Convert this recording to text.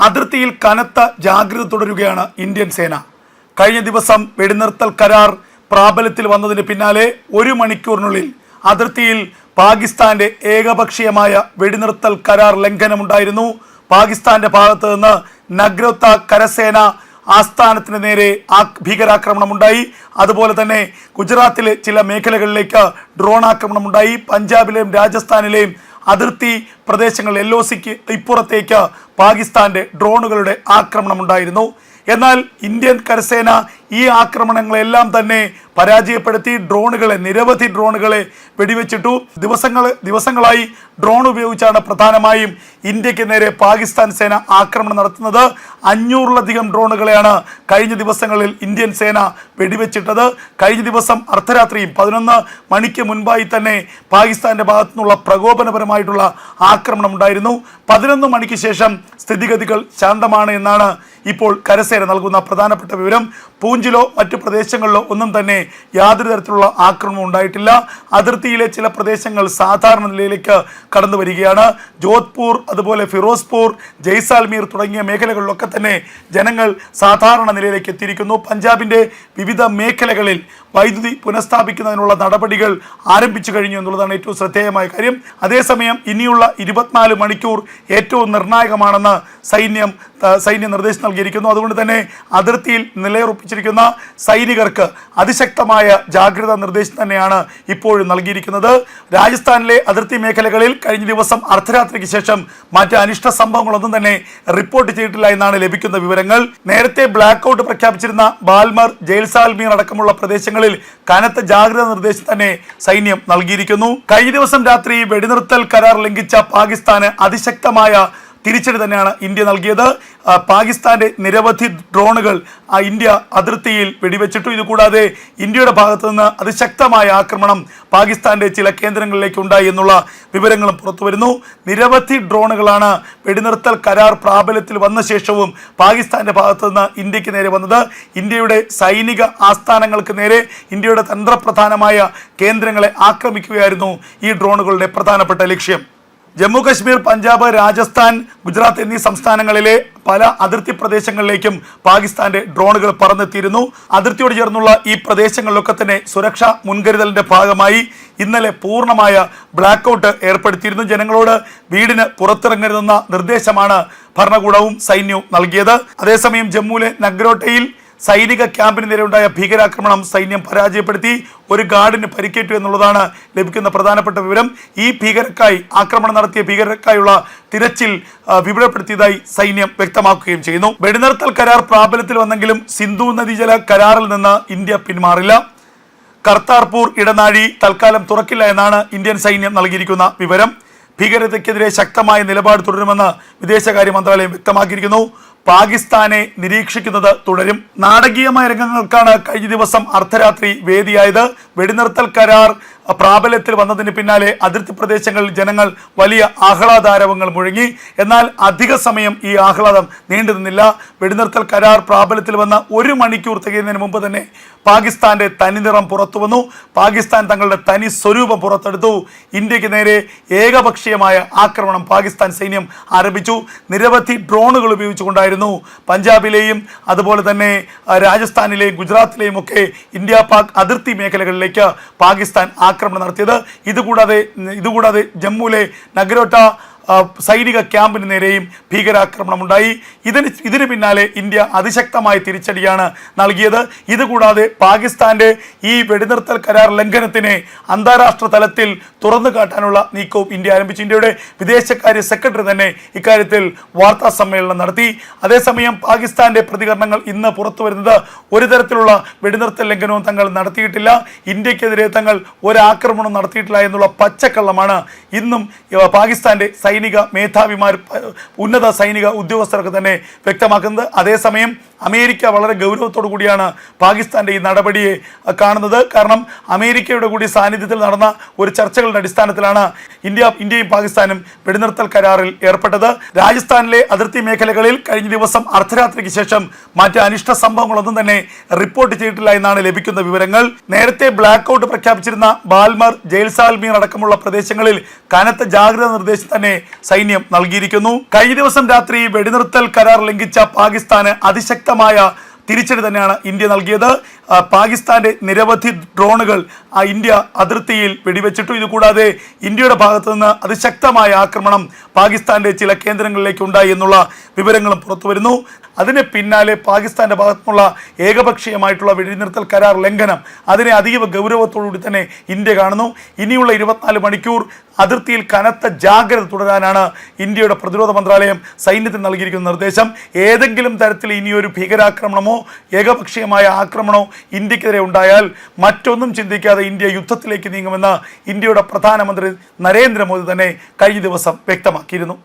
അതിർത്തിയിൽ കനത്ത ജാഗ്രത തുടരുകയാണ് ഇന്ത്യൻ സേന. കഴിഞ്ഞ ദിവസം വെടിനിർത്തൽ കരാർ പ്രാബല്യത്തിൽ വന്നതിന് പിന്നാലെ 1 മണിക്കൂറിനുള്ളിൽ അതിർത്തിയിൽ പാകിസ്ഥാന്റെ ഏകപക്ഷീയമായ വെടിനിർത്തൽ കരാർ ലംഘനമുണ്ടായിരുന്നു. പാകിസ്ഥാന്റെ ഭാഗത്ത് നിന്ന് നഗ്രോത്ത കരസേന ആസ്ഥാനത്തിന് നേരെ ഭീകരാക്രമണമുണ്ടായി. അതുപോലെ തന്നെ ഗുജറാത്തിലെ ചില മേഖലകളിലേക്ക് ഡ്രോൺ ആക്രമണമുണ്ടായി. പഞ്ചാബിലെയും രാജസ്ഥാനിലെയും അതിർത്തി പ്രദേശങ്ങൾ LOCക്ക് ഇപ്പുറത്തേക്ക് പാകിസ്ഥാന്റെ ഡ്രോണുകളുടെ ആക്രമണമുണ്ടായിരുന്നു. എന്നാൽ ഇന്ത്യൻ കരസേന ഈ ആക്രമണങ്ങളെല്ലാം തന്നെ പരാജയപ്പെടുത്തി നിരവധി ഡ്രോണുകളെ വെടിവെച്ചിട്ടു. ദിവസങ്ങളായി ഡ്രോൺ ഉപയോഗിച്ചാണ് പ്രധാനമായും ഇന്ത്യക്ക് നേരെ പാകിസ്ഥാൻ സേന ആക്രമണം നടത്തുന്നത്. 500-ലധികം ഡ്രോണുകളെയാണ് കഴിഞ്ഞ ദിവസങ്ങളിൽ ഇന്ത്യൻ സേന വെടിവെച്ചിട്ടത്. കഴിഞ്ഞ ദിവസം അർദ്ധരാത്രിയും 11 മണിക്ക് മുൻപായി തന്നെ പാകിസ്ഥാന്റെ ഭാഗത്തു നിന്നുള്ള പ്രകോപനപരമായിട്ടുള്ള ആക്രമണം ഉണ്ടായിരുന്നു. 11 മണിക്ക് ശേഷം സ്ഥിതിഗതികൾ ശാന്തമാണ് എന്നാണ് ഇപ്പോൾ കരസേന നൽകുന്ന പ്രധാനപ്പെട്ട വിവരം. പൂഞ്ചിലോ മറ്റു പ്രദേശങ്ങളിലോ ഒന്നും തന്നെ യാതൊരു തരത്തിലുള്ള ആക്രമണം ഉണ്ടായിട്ടില്ല. അതിർത്തിയിലെ ചില പ്രദേശങ്ങൾ സാധാരണ നിലയിലേക്ക് കടന്നു വരികയാണ്. ജോധ്പൂർ, അതുപോലെ ഫിറോസ്പൂർ, ജയ്സാൽമീർ തുടങ്ങിയ മേഖലകളിലൊക്കെ തന്നെ ജനങ്ങൾ സാധാരണ നിലയിലേക്ക് എത്തിയിരിക്കുന്നു. പഞ്ചാബിന്റെ വിവിധ മേഖലകളിൽ വൈദ്യുതി പുനഃസ്ഥാപിക്കുന്നതിനുള്ള നടപടികൾ ആരംഭിച്ചു കഴിഞ്ഞു എന്നുള്ളതാണ് ഏറ്റവും ശ്രദ്ധേയമായ കാര്യം. അതേസമയം ഇനിയുള്ള 24 മണിക്കൂർ ഏറ്റവും നിർണായകമാണെന്ന് സൈന്യം നിർദ്ദേശം നൽകിയിരിക്കുന്നു. അതുകൊണ്ട് തന്നെ അതിർത്തിയിൽ നിലയുറപ്പിച്ചിരിക്കുന്ന സൈനികർക്ക് അതിശക്തമായ ജാഗ്രതാ നിർദ്ദേശം തന്നെയാണ് ഇപ്പോഴും നൽകിയിരിക്കുന്നത്. രാജസ്ഥാനിലെ അതിർത്തി മേഖലകളിൽ കഴിഞ്ഞ ദിവസം അർദ്ധരാത്രിക്ക് ശേഷം മറ്റ് അനിഷ്ട സംഭവങ്ങളൊന്നും തന്നെ റിപ്പോർട്ട് ചെയ്തിട്ടില്ല എന്നാണ് ലഭിക്കുന്ന വിവരങ്ങൾ. നേരത്തെ ബ്ലാക്ക് ഔട്ട് പ്രഖ്യാപിച്ചിരുന്ന ബാൽമർ, ജയ്സാൽമീർ അടക്കമുള്ള പ്രദേശങ്ങളിൽ കനത്ത ജാഗ്രതാ നിർദ്ദേശം തന്നെ സൈന്യം നൽകിയിരിക്കുന്നു. കഴിഞ്ഞ ദിവസം രാത്രി വെടിനിർത്തൽ കരാർ ലംഘിച്ച പാകിസ്ഥാന് അതിശക്തമായ തിരിച്ചടി തന്നെയാണ് ഇന്ത്യ നൽകിയത്. പാകിസ്ഥാന്റെ നിരവധി ഡ്രോണുകൾ ഇന്ത്യ അതിർത്തിയിൽ വെടിവെച്ചിട്ടു. ഇതുകൂടാതെ ഇന്ത്യയുടെ ഭാഗത്തു നിന്ന് അതിശക്തമായ ആക്രമണം പാകിസ്ഥാന്റെ ചില കേന്ദ്രങ്ങളിലേക്ക് ഉണ്ടായി എന്നുള്ള വിവരങ്ങളും പുറത്തു വരുന്നു. നിരവധി ഡ്രോണുകളാണ് വെടിനിർത്തൽ കരാർ പ്രാബല്യത്തിൽ വന്ന ശേഷവും പാകിസ്ഥാന്റെ ഭാഗത്തു നിന്ന് ഇന്ത്യക്ക് നേരെ വന്നത്. ഇന്ത്യയുടെ സൈനിക ആസ്ഥാനങ്ങൾക്ക് നേരെ, ഇന്ത്യയുടെ തന്ത്രപ്രധാനമായ കേന്ദ്രങ്ങളെ ആക്രമിക്കുകയായിരുന്നു ഈ ഡ്രോണുകളുടെ പ്രധാനപ്പെട്ട ലക്ഷ്യം. ജമ്മു കശ്മീർ, പഞ്ചാബ്, രാജസ്ഥാൻ, ഗുജറാത്ത് എന്നീ സംസ്ഥാനങ്ങളിലെ പല അതിർത്തി പ്രദേശങ്ങളിലേക്കും പാകിസ്ഥാന്റെ ഡ്രോണുകൾ പറന്നെത്തിയിരുന്നു. അതിർത്തിയോട് ചേർന്നുള്ള ഈ പ്രദേശങ്ങളിലൊക്കെ തന്നെ സുരക്ഷാ മുൻകരുതലിന്റെ ഭാഗമായി ഇന്നലെ പൂർണ്ണമായ ബ്ലാക്ക് ഔട്ട് ഏർപ്പെടുത്തിയിരുന്നു. ജനങ്ങളോട് വീടിന് പുറത്തിറങ്ങരുതെന്ന നിർദ്ദേശമാണ് ഭരണകൂടവും സൈന്യവും നൽകിയത്. അതേസമയം ജമ്മുവിലെ നഗ്രോട്ടയിൽ സൈനിക ക്യാമ്പിന് നേരെയുണ്ടായ ഭീകരാക്രമണം സൈന്യം പരാജയപ്പെടുത്തി. ഒരു ഗാർഡിന് പരിക്കേറ്റു എന്നുള്ളതാണ് ലഭിക്കുന്ന പ്രധാനപ്പെട്ട വിവരം. ഈ ആക്രമണം നടത്തിയ ഭീകരർക്കായുള്ള തിരച്ചിൽ വിപുലപ്പെടുത്തിയതായി സൈന്യം വ്യക്തമാക്കുകയും ചെയ്യുന്നു. വെടിനിർത്തൽ കരാർ പ്രാബല്യത്തിൽ വന്നെങ്കിലും സിന്ധു നദീജല കരാറിൽ നിന്ന് ഇന്ത്യ പിന്മാറില്ല. കർത്താർപൂർ ഇടനാഴി തൽക്കാലം തുറക്കില്ല എന്നാണ് ഇന്ത്യൻ സൈന്യം നൽകിയിരിക്കുന്ന വിവരം. ഭീകരതയ്ക്കെതിരെ ശക്തമായ നിലപാട് തുടരുമെന്ന് വിദേശകാര്യ മന്ത്രാലയം വ്യക്തമാക്കിയിരിക്കുന്നു. പാകിസ്ഥാനെ നിരീക്ഷിക്കുന്നത് തുടരും. നാടകീയമായ രംഗങ്ങൾക്കാണ് കഴിഞ്ഞ ദിവസം അർദ്ധരാത്രി വേദിയായത്. വെടിനിർത്തൽ കരാർ പ്രാബല്യത്തിൽ വന്നതിന് പിന്നാലെ അതിർത്തി പ്രദേശങ്ങളിൽ ജനങ്ങൾ വലിയ ആഹ്ലാദാരവങ്ങൾ മുഴങ്ങി. എന്നാൽ അധിക സമയം ഈ ആഹ്ലാദം നീണ്ടു നിന്നില്ല. വെടിനിർത്തൽ കരാർ പ്രാബല്യത്തിൽ വന്ന 1 മണിക്കൂർ തികയുന്നതിന് മുമ്പ് തന്നെ പാകിസ്ഥാന്റെ തനിനിറം പുറത്തു വന്നു. പാകിസ്ഥാൻ തങ്ങളുടെ തനി സ്വരൂപം പുറത്തെടുത്തു. ഇന്ത്യക്ക് നേരെ ഏകപക്ഷീയമായ ആക്രമണം പാകിസ്ഥാൻ സൈന്യം ആരംഭിച്ചു. നിരവധി ഡ്രോണുകൾ ഉപയോഗിച്ചുകൊണ്ടായിരുന്നു പഞ്ചാബിലെയും അതുപോലെ തന്നെ രാജസ്ഥാനിലെയും ഗുജറാത്തിലെയും ഒക്കെ ഇന്ത്യ പാക് അതിർത്തി മേഖലകളിലേക്ക് പാകിസ്ഥാൻ ആക്രമണം നടത്തിയത്. ഇതുകൂടാതെ ജമ്മുവിലെ നഗ്രോട്ട സൈനിക ക്യാമ്പിന് നേരെയും ഭീകരാക്രമണമുണ്ടായി. ഇതിന് പിന്നാലെ ഇന്ത്യ അതിശക്തമായ തിരിച്ചടിയാണ് നൽകിയത്. ഇതുകൂടാതെ പാകിസ്ഥാന്റെ ഈ വെടിനിർത്തൽ കരാർ ലംഘനത്തിനെ അന്താരാഷ്ട്ര തലത്തിൽ തുറന്നു കാട്ടാനുള്ള നീക്കവും ഇന്ത്യ ആരംഭിച്ചു. ഇന്ത്യയുടെ വിദേശകാര്യ സെക്രട്ടറി തന്നെ ഇക്കാര്യത്തിൽ വാർത്താ സമ്മേളനം നടത്തി. അതേസമയം പാകിസ്ഥാന്റെ പ്രതികരണങ്ങൾ ഇന്ന് പുറത്തു വരുന്നത് ഒരു തരത്തിലുള്ള വെടിനിർത്തൽ ലംഘനവും തങ്ങൾ നടത്തിയിട്ടില്ല, ഇന്ത്യക്കെതിരെ തങ്ങൾ ഒരാക്രമണം നടത്തിയിട്ടില്ല എന്നുള്ള പച്ചക്കള്ളമാണ് ഇന്നും പാകിസ്ഥാന്റെ സൈനിക മേധാവിമാർ, ഉന്നത സൈനിക ഉദ്യോഗസ്ഥരൊക്കെ തന്നെ വ്യക്തമാക്കുന്നത്. അതേസമയം അമേരിക്ക വളരെ ഗൗരവത്തോടു കൂടിയാണ് പാകിസ്ഥാന്റെ ഈ നടപടിയെ കാണുന്നത്. കാരണം അമേരിക്കയുടെ കൂടി സാന്നിധ്യത്തിൽ നടന്ന ഒരു ചർച്ചകളുടെ അടിസ്ഥാനത്തിലാണ് ഇന്ത്യയും പാകിസ്ഥാനും വെടിനിർത്തൽ കരാറിൽ ഏർപ്പെട്ടത്. രാജസ്ഥാനിലെ അതിർത്തി മേഖലകളിൽ കഴിഞ്ഞ ദിവസം അർദ്ധരാത്രിക്ക് ശേഷം മറ്റ് അനിഷ്ട സംഭവങ്ങളൊന്നും തന്നെ റിപ്പോർട്ട് ചെയ്തിട്ടില്ല എന്നാണ് ലഭിക്കുന്ന വിവരങ്ങൾ. നേരത്തെ ബ്ലാക്ക് ഔട്ട് പ്രഖ്യാപിച്ചിരുന്ന ബാൽമർ, ജയ്സാൽമീർ അടക്കമുള്ള പ്രദേശങ്ങളിൽ കനത്ത ജാഗ്രതാ നിർദ്ദേശം തന്നെ സൈന്യം നൽകിയിരിക്കുന്നു. കഴിഞ്ഞ ദിവസം രാത്രി വെടിനിർത്തൽ കരാർ ലംഘിച്ച പാകിസ്ഥാന് അതിശക്തമായ തിരിച്ചടി തന്നെയാണ് ഇന്ത്യ നൽകിയത്. പാകിസ്ഥാന്റെ നിരവധി ഡ്രോണുകൾ ഇന്ത്യ അതിർത്തിയിൽ വെടിവെച്ചിട്ടു. ഇതുകൂടാതെ ഇന്ത്യയുടെ ഭാഗത്തു നിന്ന് അതിശക്തമായ ആക്രമണം പാകിസ്ഥാന്റെ ചില കേന്ദ്രങ്ങളിലേക്ക് ഉണ്ടായി എന്നുള്ള വിവരങ്ങളും പുറത്തു വരുന്നു. അതിന് പിന്നാലെ പാകിസ്ഥാന്റെ ഭാഗത്തുനിന്നുള്ള ഏകപക്ഷീയമായിട്ടുള്ള വെടിനിർത്തൽ കരാർ ലംഘനം അതിനെ അതീവ ഗൗരവത്തോടുകൂടി തന്നെ ഇന്ത്യ കാണുന്നു. ഇനിയുള്ള 24 മണിക്കൂർ അതിർത്തിയിൽ കനത്ത ജാഗ്രത തുടരാനാണ് ഇന്ത്യയുടെ പ്രതിരോധ മന്ത്രാലയം സൈന്യത്തിന് നൽകിയിരിക്കുന്ന നിർദ്ദേശം. ഏതെങ്കിലും തരത്തിൽ ഇനിയൊരു ഭീകരാക്രമണമോ ഏകപക്ഷീയമായ ആക്രമണമോ ഇന്ത്യക്കെതിരെ ഉണ്ടായാൽ മറ്റൊന്നും ചിന്തിക്കാതെ ഇന്ത്യ യുദ്ധത്തിലേക്ക് നീങ്ങുമെന്ന് ഇന്ത്യയുടെ പ്രധാനമന്ത്രി നരേന്ദ്രമോദി തന്നെ കഴിഞ്ഞ ദിവസം വ്യക്തമാക്കിയിരുന്നു.